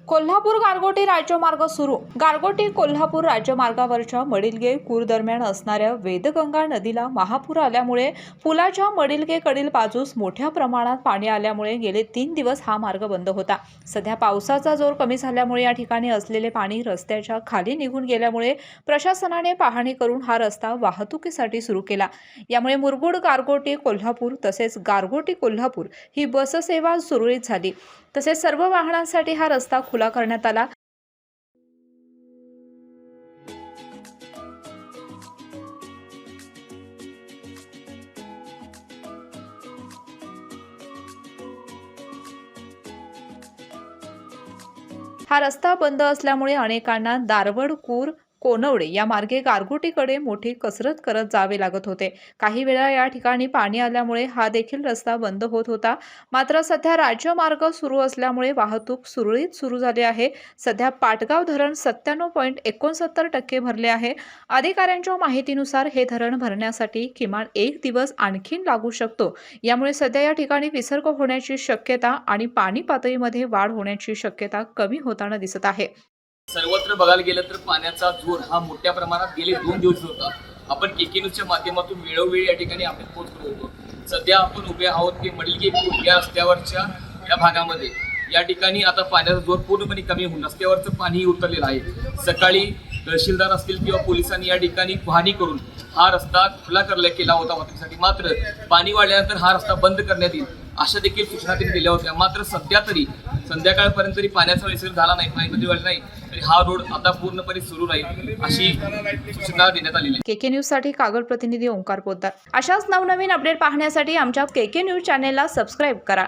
कोल्हापूर गारगोटी राज्यमार्ग सुरू। गारगोटी कोल्हापूर राज्यमार्गावरच्या मडिलगे कूर दरम्यान असणाऱ्या वेदगंगा नदीला महापूर आल्यामुळे पुलाच्या मडिलगेकडील बाजूस मोठ्या प्रमाणात पाणी आल्यामुळे गेले 3 दिवस हा मार्ग बंद होता। सध्या पावसाचा जोर कमी झाल्यामुळे या ठिकाणी असलेले पाणी रस्त्याच्या खाली निघून गेल्यामुळे प्रशासनाने पाहणी करून हा रस्ता वाहतुकीसाठी सुरू केला। यामुळे मुरगुड गारगोटी कोल्हापूर तसेच गारगोटी कोल्हापूर ही बस सेवा सुरळीत झाली। तसेच सर्व वाहनांसाठी हा रस्ता खुला करण्यात आला। हा रस्ता बंद असल्यामुळे अनेकांना दारवड कूर कोनवडे या मार्गे गारगोटीकडे मोठी कसरत करत जावे लागत होते। काही वेळा या ठिकाणी पाणी आल्यामुळे हा देखील रस्ता बंद होत होता। मात्र सध्या राज्यमार्ग सुरू असल्यामुळे वाहतूक सुरळीत सुरू झाली आहे। सध्या पाटगाव धरण 97.69% भरले आहे। अधिकाऱ्यांच्या माहितीनुसार हे धरण भरण्यासाठी किमान 1 दिवस आणखीन लागू शकतो। यामुळे सध्या या ठिकाणी विसर्ग होण्याची शक्यता आणि पाणी पातळीमध्ये वाढ होण्याची शक्यता कमी होताना दिसत आहे। सर्वत्र बघायला गेलं तर पाण्याचा जोर हा मोठ्या प्रमाणात गेले 2 दिवस होता। आपण केके न्यूजच्या माध्यमातून वेळोवेळी या ठिकाणी अपडेट पोहोचतो होतो। सध्या आपण उभे आहोत की मडिलगे कूर या रस्त्यावरच्या या भागामध्ये। या ठिकाणी आता पाण्याचा जोर पूर्णपणे कमी होऊन रस्त्यावरचं पाणी उतरलेलं आहे। सकाळी तहसीलदार असतील किंवा पोलिसांनी या ठिकाणी पाहणी करून हा रस्ता खुला केला होता वाहतुकीसाठी। मात्र पाणी वाढल्यानंतर हा रस्ता बंद करण्यात येईल अशा देखील सूचना त्यांनी दिल्या होत्या। मात्र सध्या तरी संध्याकाळपर्यंत तरी पाण्याचा विसर्ग झाला नाही, पाणी वाढलं नाही, तरी हा रोड आता पूर्णपणे सुरू राहील अशी सूचना देण्यात आलेली आहे। केके न्यूज साठी कागल प्रतिनिधी ओंकार पोद्दार। अशाच नवनवीन अपडेट पाहण्यासाठी आमच्या केके न्यूज चॅनेलला सबस्क्राईब करा।